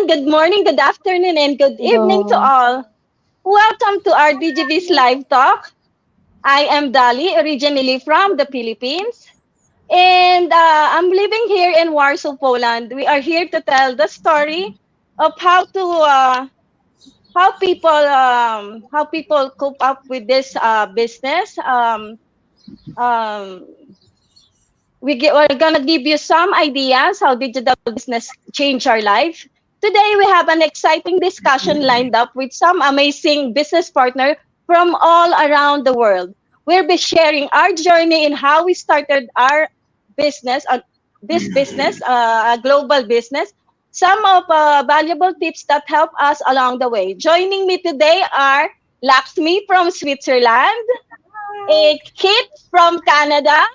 everyone. Good morning, good afternoon, and good evening to Hello. all. Welcome to our Digibiz Live Talk. I am Dali, originally from the Philippines, and I'm living here in Warsaw, Poland. We are here to tell the story of how people cope up with this business. Um, we're gonna give you some ideas how digital business change our life. Today we have an exciting discussion lined up with some amazing business partner from all around the world. We'll be sharing our journey in how we started our business on this business, a global business. Some of valuable tips that help us along the way. Joining me today are Lakshmi from Switzerland, a Kit from Canada,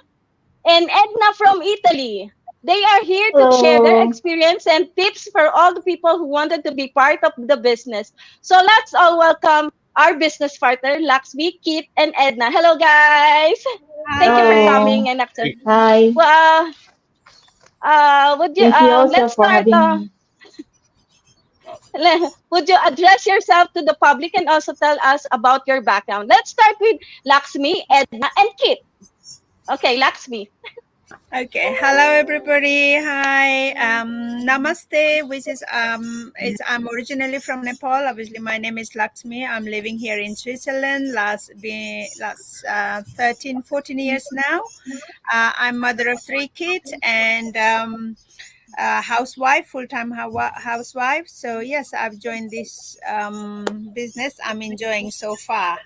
and Edna from Italy. They are here to share their Hello. experience and tips for all the people who wanted to be part of the business. So let's all welcome our business partner, Lakshmi, Kit, and Edna. Hello, guys. Thank you for Hello. coming. And after, Hi. well, would you Thank you also let's for start. having me. Would you address yourself to the public and also tell us about your background? Let's start with Lakshmi, Edna, and Kit. Okay, Lakshmi. Okay, hello everybody. Hi, namaste. I'm originally from Nepal. Obviously, my name is Lakshmi. I'm living here in Switzerland last 13, 14 years now. I'm mother of 3 kids and housewife, full-time housewife. So yes, I've joined this business. I'm enjoying so far.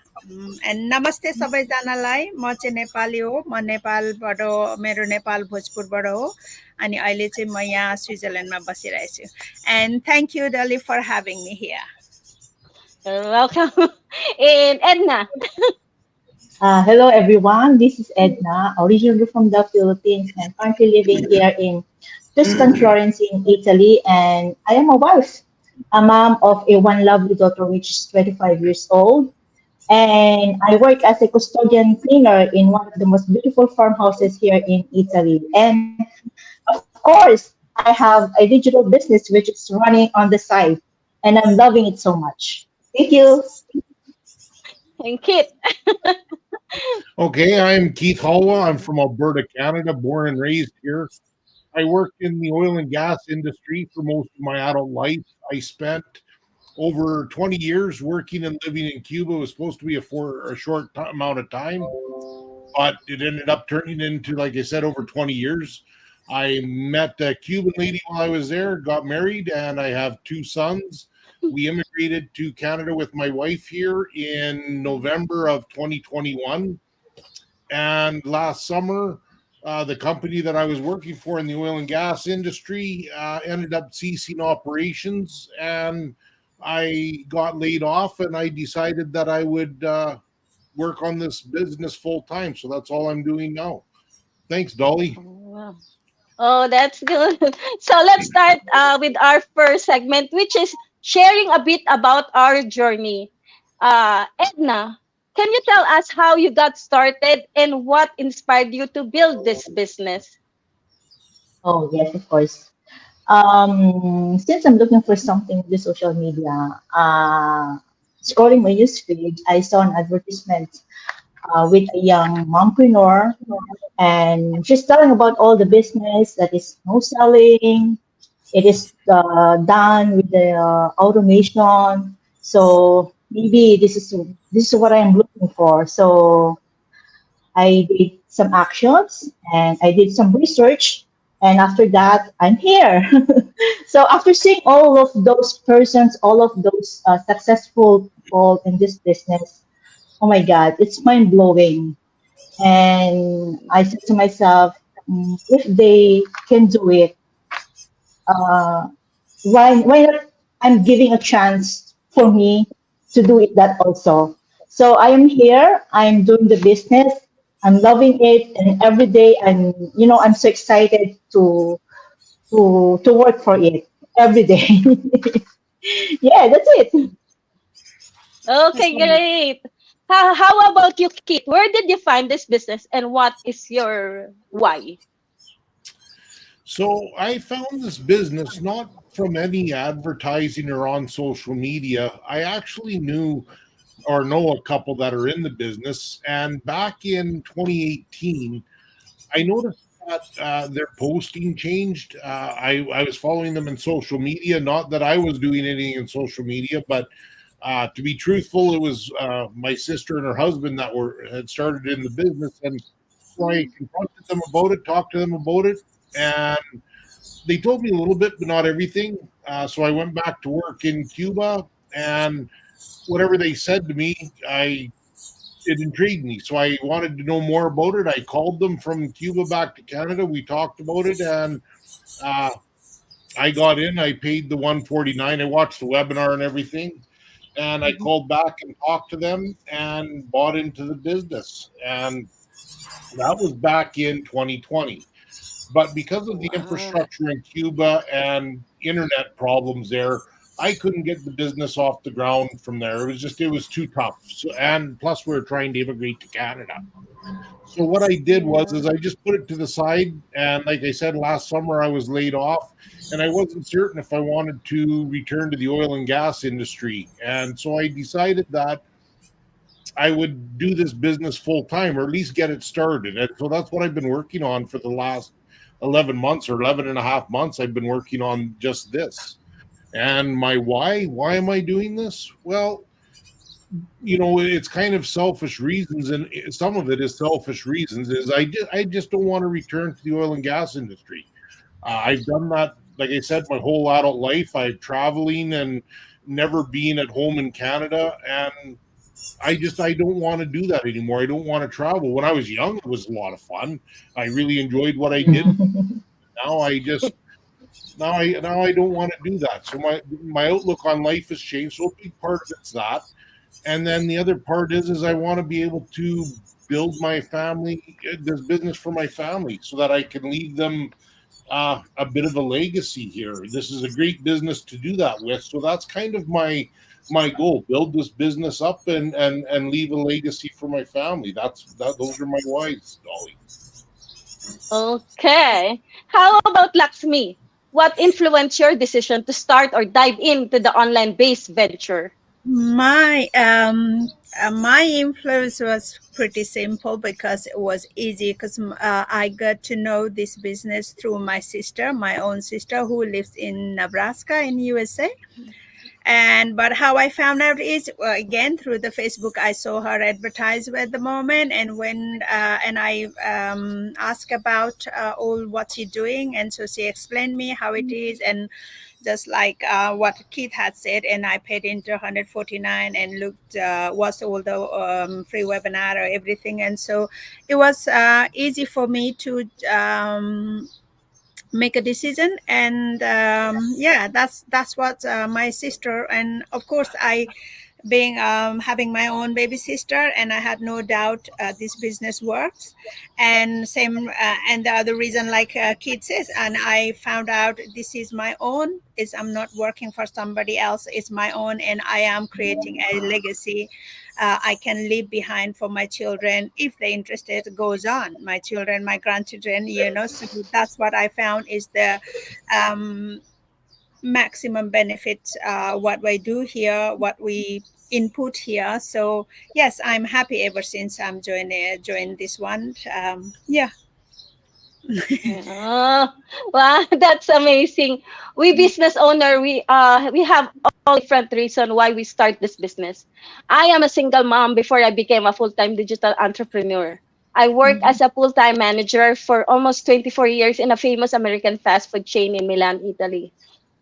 And namaste सबैजनालाई म चाहिँ नेपाली हो म नेपालबाट मेरो नेपाल भोजपुरबाट हो अनि अहिले चाहिँ म यहाँ स्विजरल्यान्डमा बसिरहेको छु and thank you Dolly for having me here. Welcome. And Edna. Hello, everyone. This is Edna, originally from the Philippines and currently living here in Tuscan, Florence, in Italy. And I am a wife, a mom of a one lovely daughter, which is 25 years old. And I work as a custodian cleaner in one of the most beautiful farmhouses here in Italy. And of course, I have a digital business which is running on the side, and I'm loving it so much. Thank you. And Kit. Okay, I'm Keith Holwa. I'm from Alberta, Canada, born and raised here. I worked in the oil and gas industry for most of my adult life. I spent over 20 years working and living in Cuba. It was supposed to be for a short amount of time, but it ended up turning into, like I said, over 20 years. I met a Cuban lady while I was there, got married, and I have 2 sons. We immigrated to Canada with my wife here in November of 2021. And last summer, the company that I was working for in the oil and gas industry ended up ceasing operations, and I got laid off, and I decided that I would work on this business full time. So that's all I'm doing now. Thanks, Dolly. Wow. Oh, that's good. So let's start with our first segment, which is sharing a bit about our journey. Edna, can you tell us how you got started and what inspired you to build this business? Oh, yes, of course. Since I'm looking for something with the social media, scrolling my newsfeed, I saw an advertisement with a young mompreneur, and she's telling about all the business that is no selling. It is done with the automation. So maybe this is what I'm looking for. So I did some actions and I did some research. And after that, I'm here. So after seeing all of those persons, all of those successful people in this business, oh my God, it's mind blowing. And I said to myself, if they can do it, uh, why not? I'm giving a chance for me to do it that also. So I am here. I'm doing the business. I'm loving it, and every day I'm so excited to work for it every day. Yeah, that's it. Okay, great. How about you, Kit? Where did you find this business and what is your why? So I found this business not from any advertising or on social media. I actually knew or know a couple that are in the business. And back in 2018, I noticed that their posting changed. I was following them in social media. Not that I was doing anything in social media, but to be truthful, it was my sister and her husband that had started in the business, and so I confronted them about it, talked to them about it, and they told me a little bit, but not everything. So I went back to work in Cuba, and whatever they said to me, it intrigued me. So I wanted to know more about it. I called them from Cuba back to Canada. We talked about it, and uh, I got in. I paid the 149. I watched the webinar and everything, and I called back and talked to them and bought into the business. And that was back in 2020. But because of the Wow. infrastructure in Cuba and internet problems there, I couldn't get the business off the ground from there. It was too tough. So, and plus, we were trying to immigrate to Canada. So what I did was, Yeah. is I just put it to the side. And like I said, last summer I was laid off, and I wasn't certain if I wanted to return to the oil and gas industry. And so I decided that I would do this business full time, or at least get it started. And so that's what I've been working on for the last 11 months or 11 and a half months. I've been working on just this. And my why am I doing this? Well, it's kind of selfish reasons, and some of it is selfish reasons. Is I just don't want to return to the oil and gas industry. I've done that, like I said, my whole adult life. I've traveling and never being at home in Canada, and I don't want to do that anymore. I don't want to travel. When I was young, it was a lot of fun. I really enjoyed what I did. Now I just now I don't want to do that. So my outlook on life has changed. So a big part of it's that. And then the other part is I want to be able to build my family, this business for my family, so that I can leave them a bit of a legacy here. This is a great business to do that with. So that's kind of my goal: build this business up and leave a legacy for my family. Those are my whys, Dolly. Okay. How about Laxmi? What influenced your decision to start or dive into the online-based venture? My influence was pretty simple because it was easy because I got to know this business through my sister, my own sister who lives in Nebraska in USA. And but how I found out is again through the Facebook. I saw her advertise at the moment, and when and I asked about all what she's doing, and so she explained me how it is, and just like what Keith had said, and I paid into 149 and looked was all the free webinar or everything, and so it was easy for me to make a decision. And yeah, that's what my sister, and of course I being having my own baby sister, and I had no doubt this business works. And same and the other reason, like Keith says, and I found out this is my own, is I'm not working for somebody else, it's my own, and I am creating a legacy I can leave behind for my children if they're interested, goes on, my children, my grandchildren, so that's what I found is the um, maximum benefit what we do here, what we input here. So yes, I'm happy ever since I'm joined this one. Yeah. Oh, wow, that's amazing. We business owner, we have all different reason why we start this business. I am a single mom before I became a full-time digital entrepreneur. I worked as a full-time manager for almost 24 years in a famous American fast food chain in Milan, Italy.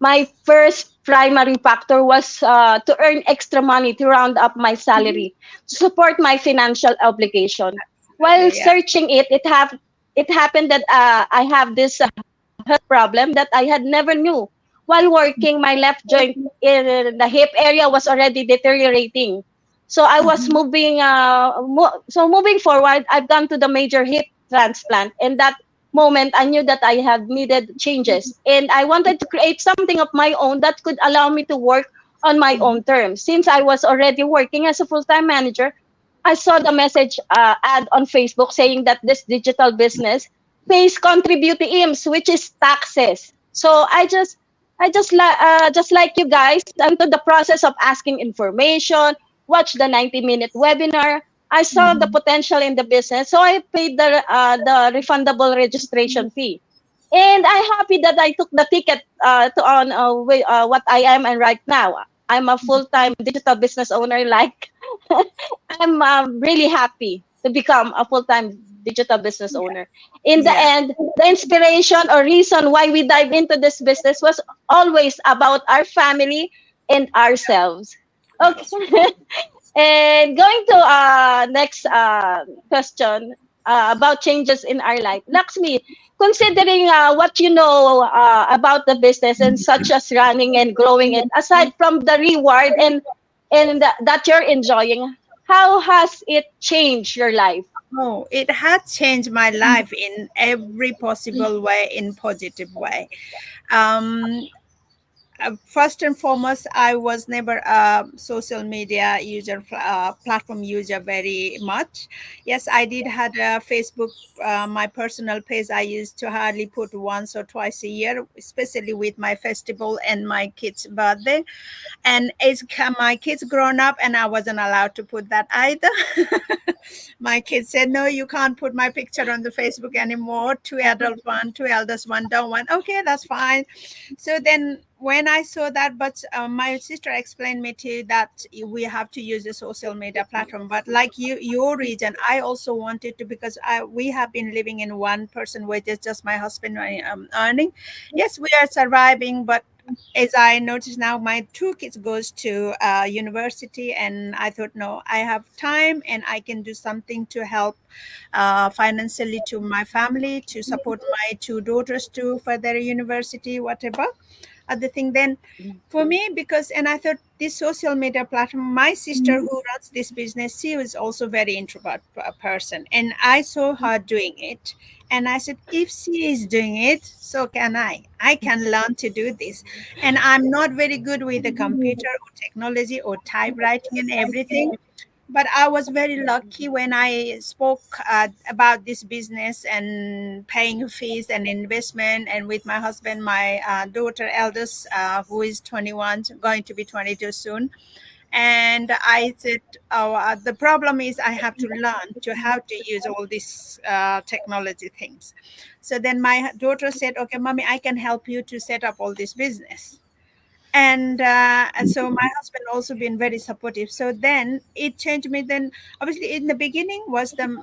My first primary factor was to earn extra money to round up my salary to support my financial obligation. While Yeah. searching it happened that I have this health problem that I had never knew. While working, my left joint in the hip area was already deteriorating. So I was moving forward, I've gone to the major hip transplant. And that moment, I knew that I had needed changes. And I wanted to create something of my own that could allow me to work on my own terms. Since I was already working as a full-time manager, I saw the message ad on Facebook saying that this digital business pays contribute to IMSS, which is taxes. So I just like you guys, I'm to the process of asking information, watch the 90-minute webinar. I saw the potential in the business, so I paid the refundable registration fee. And I'm happy that I took the ticket to on what I am and right now. I'm a full-time digital business owner. Like I'm really happy to become a full-time digital business owner. In the Yeah. end, the inspiration or reason why we dive into this business was always about our family and ourselves. That's Okay. And going to next question about changes in our life. Lakshmi, considering what you know about the business and such as running and growing it, aside from the reward that you're enjoying, how has it changed your life? Oh, it had changed my life in every possible way, in positive way. Um, First and foremost, I was never a social media user, platform user very much. Yes, I did had a Facebook, my personal page. I used to hardly put once or twice a year, especially with my festival and my kids' birthday. And my kids grown up, and I wasn't allowed to put that either. My kids said, no, you can't put my picture on the Facebook anymore. Two adult one, two eldest one don't want. Okay, that's fine. So then when I saw that, but my sister explained me to that we have to use a social media platform. But like your region, I also wanted to, because we have been living in one person wages, just my husband earning. Yes, we are surviving, but as I notice now, my two kids goes to university, and I thought, no, I have time and I can do something to help financially to my family, to support my two daughters to for their university, whatever other thing. Then for me, because, and I thought this social media platform, my sister who runs this business, she was also very introvert person, and I saw her doing it, and I said, if she is doing it, so can I can learn to do this. And I'm not very good with the computer or technology or typewriting and everything, but I was very lucky when I spoke about this business and paying fees and investment, and with my husband, my daughter eldest, who is 21, going to be 22 soon. And I said, oh, the problem is I have to learn to how to use all these technology things. So then my daughter said, okay, mommy, I can help you to set up all this business. And so my husband also been very supportive. So then it changed me. Then obviously in the beginning was the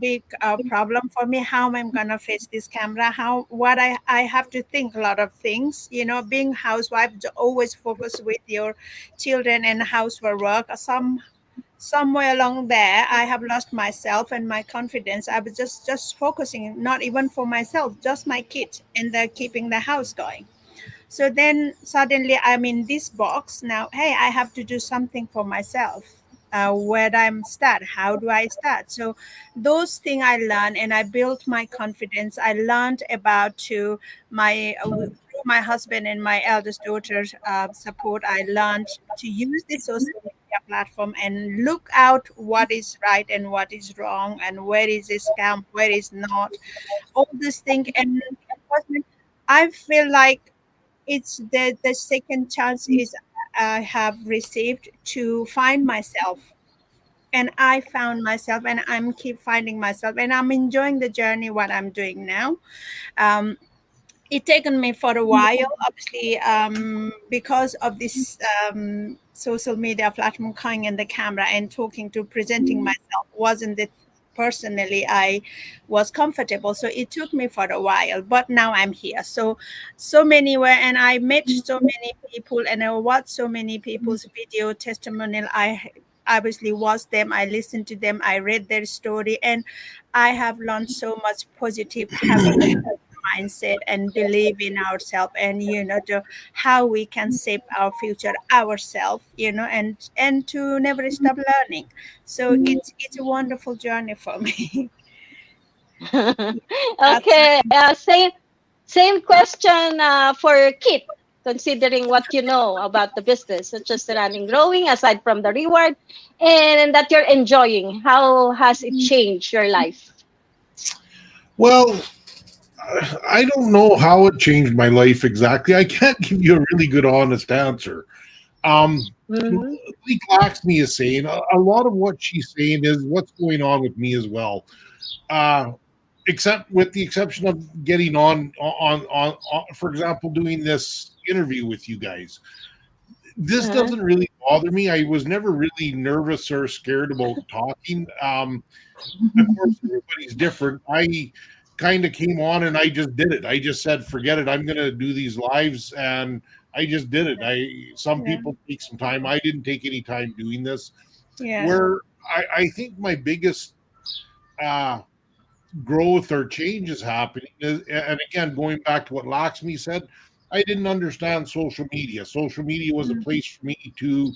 big problem for me, how am I gonna face this camera, how what I have to think a lot of things, being housewife, always focus with your children and housework work. Somewhere along there I have lost myself and my confidence. I was just focusing, not even for myself, just my kids, and they're keeping the house going. So then suddenly I'm in this box now. Hey, I have to do something for myself. Where I'm start? How do I start? So those things I learned, and I built my confidence. I learned about to through my husband and my eldest daughter's support. I learned to use this social media platform and look out what is right and what is wrong, and where is a scam, where is not. All this thing, and I feel like it's the second chance is I have received to find myself, and I found myself, and I'm keep finding myself, and I'm enjoying the journey what I'm doing now. um, it taken me for a while, obviously, because of this social media platform, coming in the camera and talking to presenting myself wasn't the personally I was comfortable, so it took me for a while, but now I'm here. So many were, and I met so many people, and I watched so many people's video testimonial. I obviously watched them, I listened to them, I read their story, and I have learned so much positive, having mindset and believe in ourselves, and to how we can shape our future ourselves, and to never stop learning. So it's a wonderful journey for me. That's Okay, same question for Kit. Considering what you know about the business, such as the running, growing, aside from the reward, and that you're enjoying, how has it changed your life? Well, I don't know how it changed my life exactly. I can't give you a really good, honest answer. Um, Mm-hmm. like Laxmi is saying, a lot of what she's saying is what's going on with me as well. Uh, except with the exception of getting on, for example, doing this interview with you guys. This Uh-huh. doesn't really bother me. I was never really nervous or scared about talking. Of course, everybody's different. I kind of came on and I just did it. I just said, forget it. I'm going to do these lives, and I just did it. Some Yeah. people take some time. I didn't take any time doing this. Yeah. Where I think my biggest uh, growth or change is happening is, and again, going back to what Lakshmi said, I didn't understand social media. Social media was a place for me to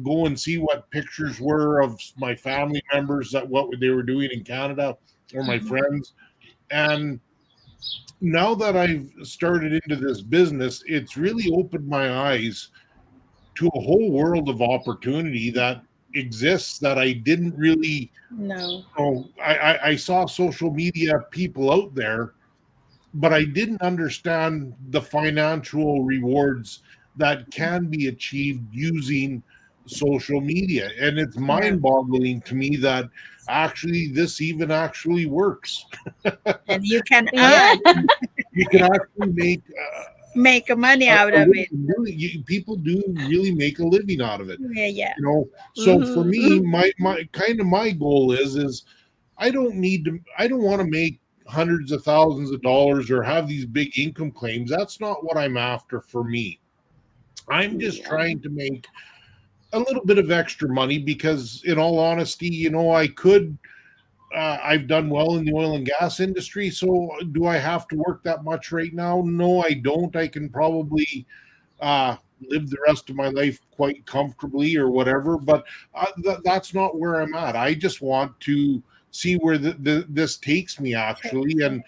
go and see what pictures were of my family members, that what they were doing in Canada, or my friends. And now that I've started into this business, it's really opened my eyes to a whole world of opportunity that exists that I didn't really No. know. I saw social media people out there, but I didn't understand the financial rewards that can be achieved using social media. And it's Yeah. mind boggling to me that actually this even actually works. And you can Yeah. earn, You can actually make make money out a of living. it. Really, people do really make a living out of it. Yeah. Yeah. So for me, Mm-hmm. my goal is I don't want to make hundreds of thousands of dollars or have these big income claims. That's not what I'm after for me. I'm just Yeah. trying to make a little bit of extra money because, in all honesty, I could. I've done well in the oil and gas industry. So, do I have to work that much right now? No, I don't. I can probably live the rest of my life quite comfortably or whatever. But that's not where I'm at. I just want to see where this takes me actually, and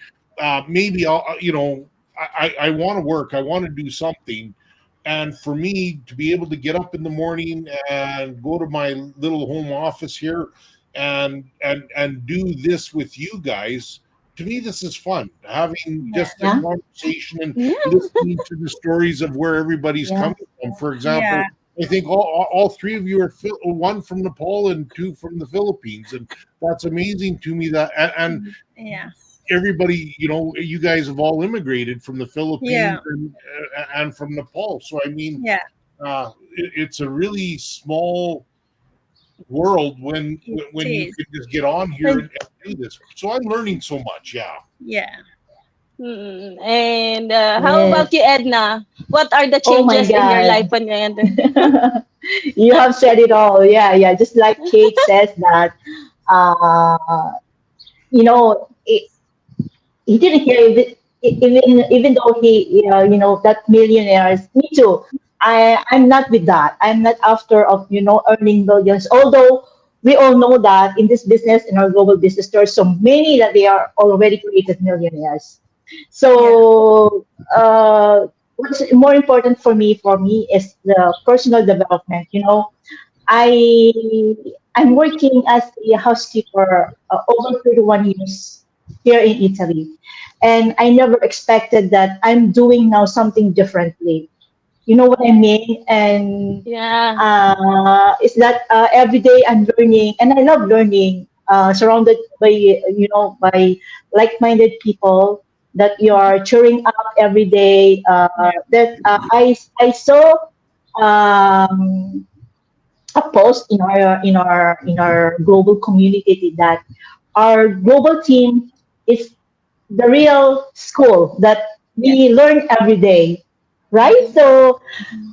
maybe I want to work. I want to do something. And for me to be able to get up in the morning and go to my little home office here and do this with you guys, to me this is fun. Having Yeah. just a Yeah. conversation and Yeah. listening to the stories of where everybody's Yeah. coming from. For Yeah. example, I think all three of you are one from Nepal and two from the Philippines, and that's amazing to me. That and Yeah. everybody, you guys have all immigrated from the Philippines Yeah. and from Nepal. So I mean, Yeah. it's a really small world when It when you is. can just get on here and do this. So I'm learning so much. Yeah. Yeah. Mm. And how about you, Yes. Edna? What are the Oh my changes in your life God. when you enter? You have said it all. Yeah, yeah. Just like Kate says that, uh, he didn't hear it, even though that millionaires. Me too. I'm not with that. I'm not after of earning millions. Although we all know that in this business, in our global business, there are so many that they are already created millionaires. Yeah. So what's more important for me is the personal development. I I'm working as a housekeeper over 31 years here in Italy, and I never expected that I'm doing now something differently. You know what I mean? And Yeah. is that every day I'm learning, and I love learning. Surrounded by by like-minded people that you are cheering up every day. Yeah. That I saw um, a post in our global community that our global team is the real school that Yeah. we learn every day, right? Mhm. So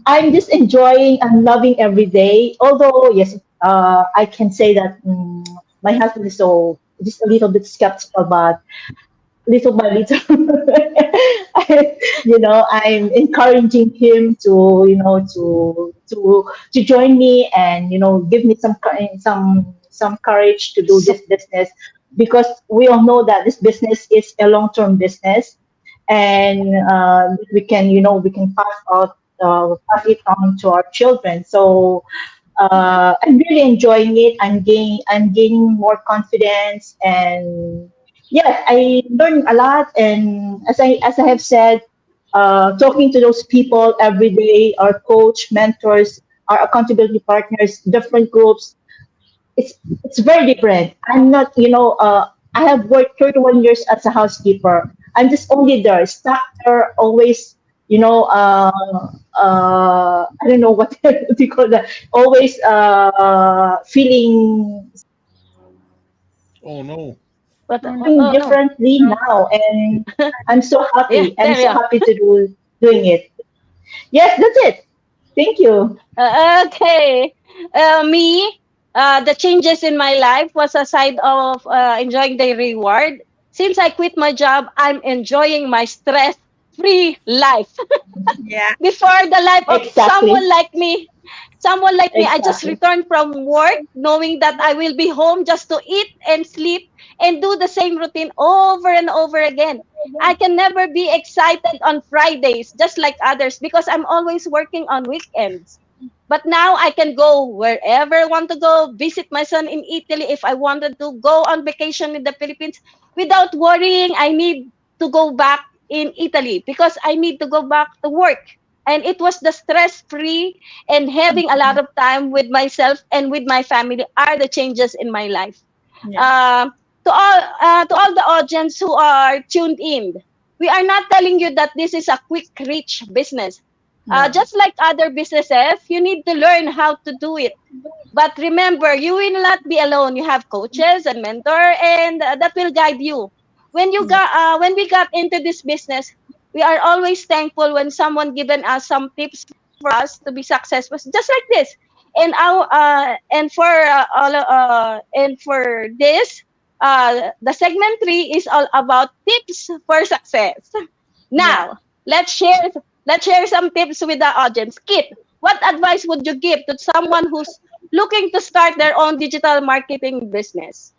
I'm just enjoying and loving every day. Although yes, I can say that my husband is so just a little bit skeptical, but little by little, I'm encouraging him to, to join me and, give me some courage to do this business because we all know that this business is a long-term business and we can pass it on to our children. So I'm really enjoying it. I'm gaining more confidence, and yes, I learn a lot, and as I have said, talking to those people every day, our coach, mentors, our accountability partners, different groups, it's very different. I'm not, I have worked 31 years as a housekeeper. I'm just only there, stuck there, always, I don't know what, what do you call that, always feeling Oh no. But Oh, no. oh no. differently now, and I'm so Yeah, happy. I'm there you so are. happy to doing it. Yes, that's it. Thank you. Okay. Me, the changes in my life was aside of enjoying the reward. Since I quit my job, I'm enjoying my stress-free life. Yeah. Before the life of Exactly. someone like me, I just Exactly. returned from work knowing that I will be home just to eat and sleep and do the same routine over and over again. I can never be excited on Fridays just like others because I'm always working on weekends. But now I can go wherever I want to go, visit my son in Italy if I wanted to, go on vacation in the Philippines without worrying I need to go back in Italy because I need to go back to work. And it was the stress free and having a lot of time with myself and with my family are the changes in my life. Yeah. Um, to all the audience who are tuned in, we are not telling you that this is a quick rich business. No. Just like other businesses, you need to learn how to do it. But remember, you will not be alone. You have coaches and mentor, and that will guide you. Yeah. When we got into this business, we are always thankful when someone given us some tips for us to be successful, just like this. And for this, the segment 3 is all about tips for success. Yeah. Now, let's share some tips with the audience. Kit, what advice would you give to someone who's looking to start their own digital marketing business?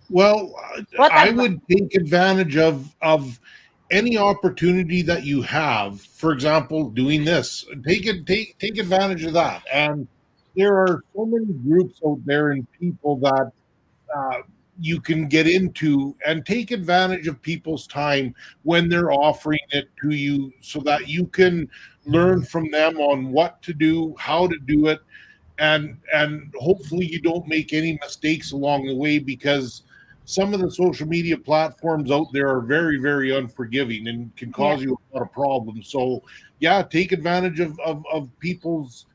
Well, What I advice? would take advantage of any opportunity that you have. For example, doing this, take advantage of that. And there are so many groups out there and people that uh, you can get into and take advantage of people's time when they're offering it to you, so that you can learn from them on what to do, how to do it, and hopefully you don't make any mistakes along the way, because some of the social media platforms out there are very, very unforgiving and can Yeah. cause you a lot of problems. So yeah, take advantage of people's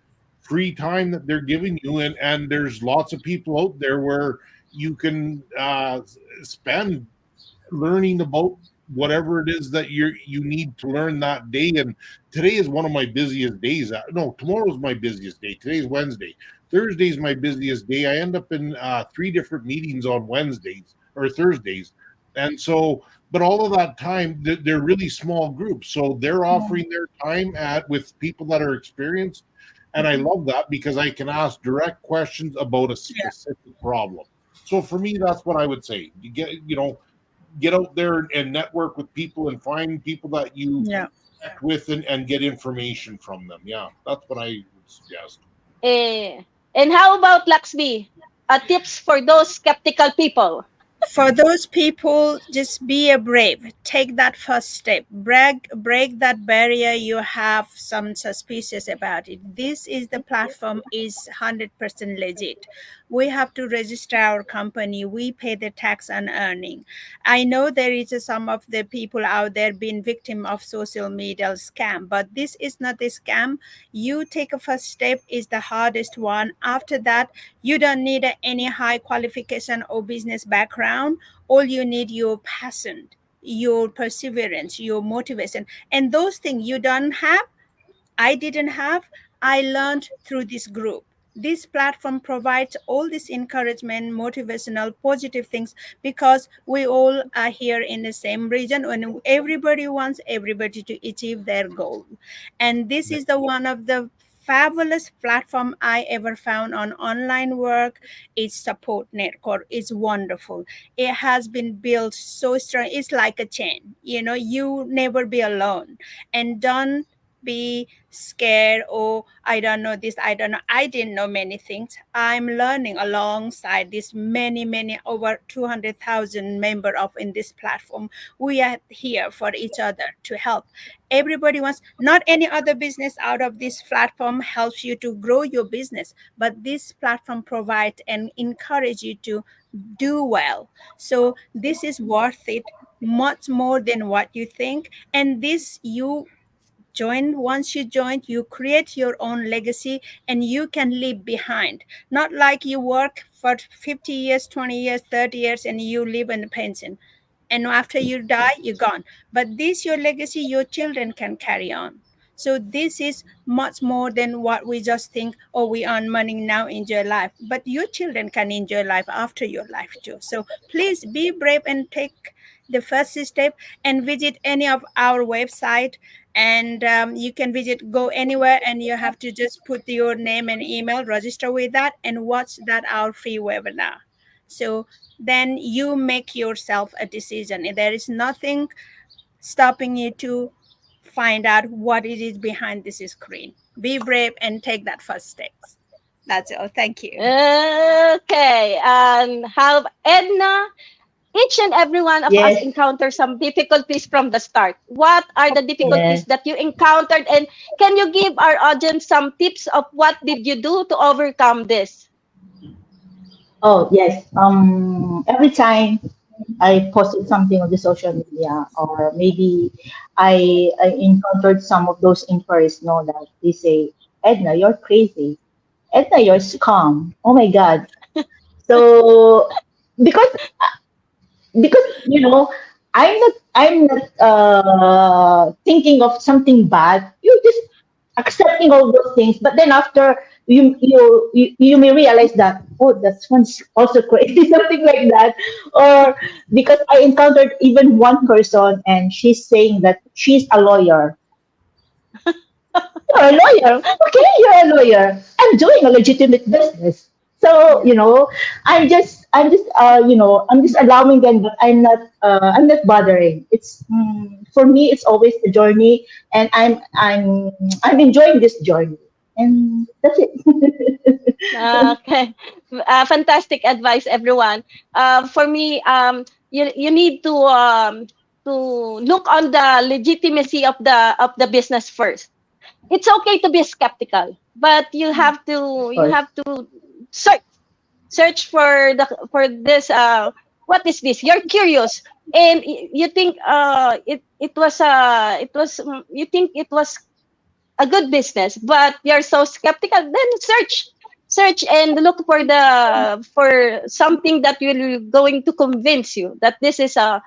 free time that they're giving you, and there's lots of people out there where you can spend learning about whatever it is that you need to learn that day. And today is one of my busiest days. No, tomorrow's my busiest day. Today's Wednesday. Thursday's my busiest day. I end up in three different meetings on Wednesdays or Thursdays. And so, but all of that time, they're really small groups, so they're offering their time at with people that are experienced. And I love that because I can ask direct questions about a Yeah. specific problem. So for me, that's what I would say. Get out there and network with people and find people that you Yeah. connect with, and get information from them. Yeah, that's what I would suggest. Eh, and how about Laxmi? Tips for those skeptical people. For those people, just be a brave, take that first step, break that barrier you have some suspicious about it. This is the platform is 100% legit. We have to register our company, we pay the tax on earning. I know there is some of the people out there being victim of social media scam, but this is not a scam. You take a first step is the hardest one. After that, you don't need any high qualification or business background. All you need your passion, your perseverance, your motivation, and those things you don't have, I didn't have, I learned through this group. This platform provides all this encouragement, motivational, positive things, because we all are here in the same region and everybody wants everybody to achieve their goal. And this is the one of the fabulous platform I ever found on online work. Its support network is wonderful. It has been built so strong. It's like a chain. You never be alone. And be scared, or I don't know this, I don't know. I didn't know many things. I'm learning alongside this many over 200,000 member of in this platform. We are here for each other to help. Everybody wants, not any other business out of this platform helps you to grow your business, but this platform provides and encourage you to do well. So this is worth it much more than what you think. And this, you join, once you join, you create your own legacy and you can leave behind. Not like you work for 50 years, 20 years, 30 years and you live in a pension, and after you die you're gone. But this, your legacy, your children can carry on. So this is much more than what we just think, oh, we earn money now, enjoy life. But your children can enjoy life after your life too. So please be brave and take the first step and visit any of our website. And you can visit, go anywhere, and you have to just put your name and email, register with that, and watch that our free webinar. So then you make yourself a decision. There is nothing stopping you to find out what it is behind this screen. Be brave and take that first steps. That's all. Thank you. Okay. And have Edna, each and every one of us Yes, encounter some difficulties from the start. What are the difficulties yes. that you encountered? And can you give our audience some tips of what did you do to overcome this? Oh, yes. Every time I posted something on the social media, or maybe I encountered some of those inquiries, that they say, Edna, you're crazy. Edna, you're scum. Oh my God. So because because I'm not thinking of something bad. You're just accepting all those things, but then after you may realize that, oh, that's one's also crazy, something like that. Or because I encountered even one person and she's saying that she's a lawyer. You're a lawyer. Okay, you're a lawyer. I'm doing a legitimate business. So, Yeah. I'm just allowing them, but I'm not bothering. It's for me, it's always the journey, and I'm enjoying this journey, and that's it. Okay. Fantastic advice, everyone. For me, you need to look on the legitimacy of the business first. It's okay to be skeptical, but Of you course, have to search for this. What is this? You're curious, and you think you think it was a good business, but you're so skeptical, then search and look for something that will going to convince you that this is a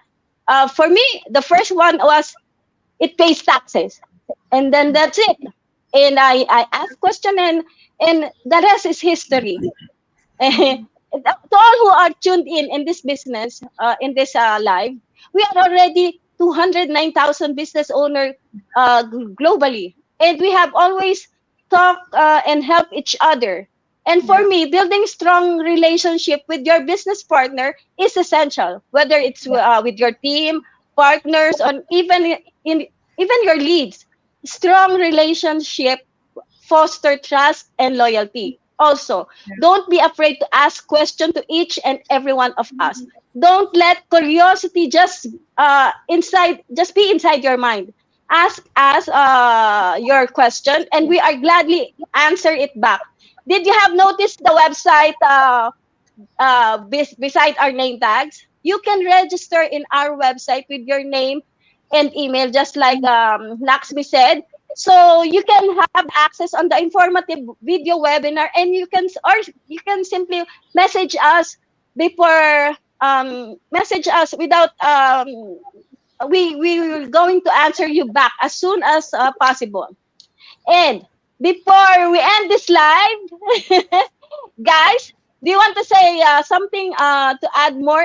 for me, the first one was it pays taxes, and then that's it. And I ask question, and the rest is history. To all who are tuned in this business, in this live, we are already 209,000 business owner globally, and we have always talk and help each other. And for Yeah. me, building strong relationship with your business partner is essential, whether it's Yeah. with your team, partners, or even your leads. Strong relationship foster trust and loyalty. Also, don't be afraid to ask questions to each and every one of us. Don't let curiosity just be inside your mind. Ask us your question, and we are gladly answer it back. Did you have noticed the website beside our name tags? You can register in our website with your name and email, just like Laxmi said. So you can have access on the informative video webinar, and you can simply message us before message us without we will going to answer you back as soon as possible. And before we end this live, guys, do you want to say something to add more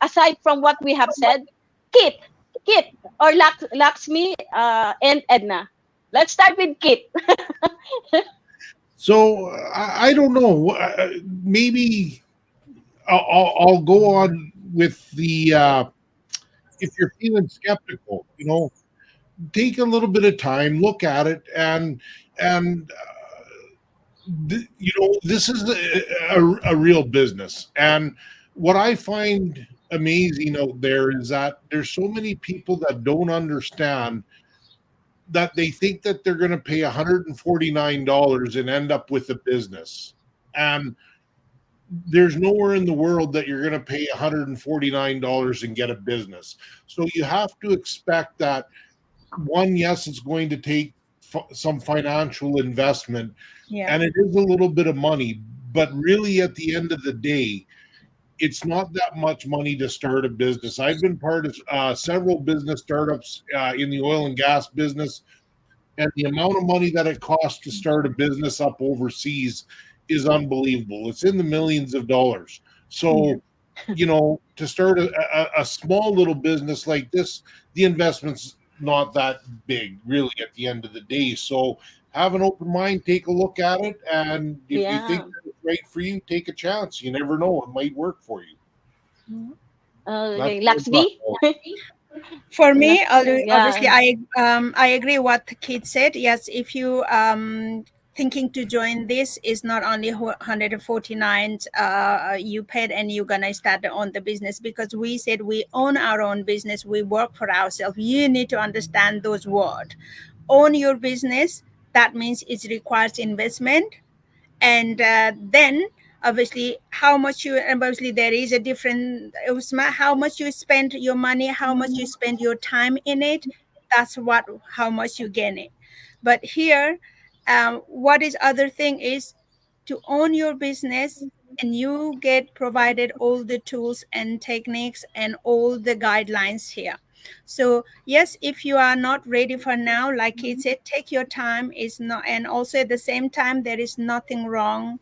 aside from what we have said? Kit, Kit, or Laxmi and Edna. Let's start with Kit. So I don't know. Maybe I'll go on with the if you're feeling skeptical, take a little bit of time, look at it, and this is a real business. And what I find amazing out there is that there's so many people that don't understand that they think that they're going to pay $149 and end up with a business. And there's nowhere in the world that you're going to pay $149 and get a business. So you have to expect that, one, yes, it's going to take some financial investment, and it is a little bit of money, but really at the end of the day, it's not that much money to start a business. I've been part of several business startups in the oil and gas business, and the amount of money that it costs to start a business up overseas is unbelievable. It's in the millions of dollars. So, to start a small little business like this, the investment's not that big, really, at the end of the day. So have an open mind, take a look at it, and if you think it's right for you, take a chance. You never know, it might work for you. Okay, Laxmi? For me, obviously, I agree what Kate said. Yes, if you thinking to join this, is not only 149 you paid and you're gonna start on the business, because we said we own our own business, we work for ourselves. You need to understand those words. Own your business, that means it requires investment, and then obviously obviously there is a different, how much you spend your money, how much you spend your time in it, that's how much you gain it. But here, what is other thing is to own your business, and you get provided all the tools and techniques and all the guidelines here. So yes, if you are not ready for now, like he said, take your time. Is not, and also at the same time, there is nothing wrong.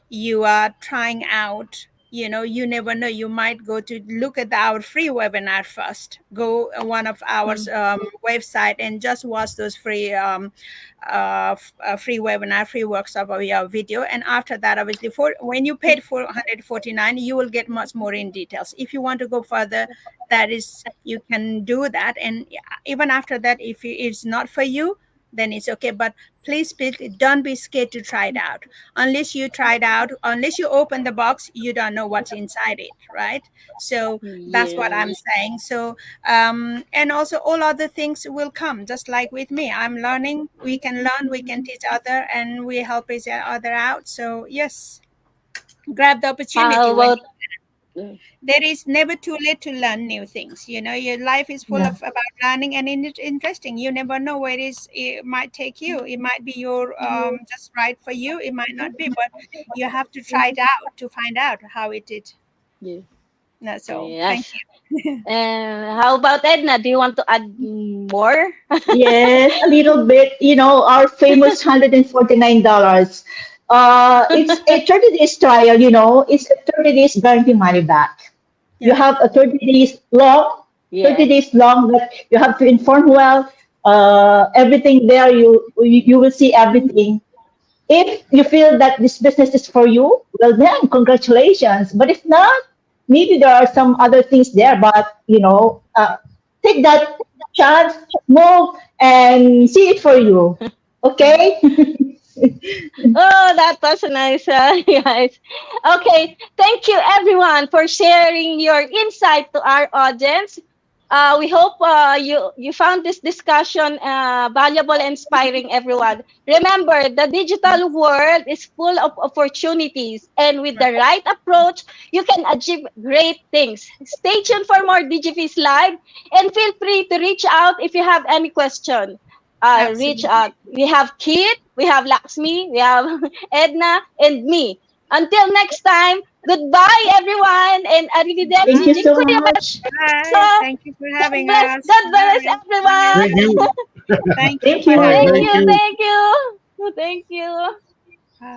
You are trying out. You never know. You might go to look at our free webinar first. Go one of our website and just watch those free free webinar, free workshop of your video. And after that, obviously, when you paid 449, you will get much more in details. If you want to go further, that is, you can do that. And even after that, if it's not for you, then it's okay. But please don't be scared to try it out. Unless you try it out, unless you open the box, you don't know what's inside it, right? So that's what I'm saying. So and also all other things will come, just like with me. I'm learning. We can learn, we can teach other, and we help each other out. So yes, grab the opportunity. There is never too late to learn new things. Your life is full of about learning, and it's interesting. You never know where it might take you. It might be your just right for you. It might not be, but you have to try it out to find out how it is. That's all. Thank you. How about Edna? Do you want to add more? Yes, a little bit. Our famous $149. It's a 30 days trial. It's a 30 days guarantee money back. You have a 30 days long, 30 days long, but you have to inform well. Everything there, you will see everything. If you feel that this business is for you, well then, congratulations. But if not, maybe there are some other things there. But take that chance, move, and see it for you. Okay. Oh, that was nice, guys. Okay, thank you everyone for sharing your insight to our audience. We hope you found this discussion valuable and inspiring, everyone. Remember, the digital world is full of opportunities, and with the right approach, you can achieve great things. Stay tuned for more Digibiz Live, and feel free to reach out if you have any question. Reach out. We have Kit, we have Laxmi, we have Edna, and me. Until next time, goodbye, everyone, and arrivederci. Thank you so much. Bye. Thank you for having us. God bless everyone. Thank you. Thank you. Thank you. Thank you. Thank you. Thank you.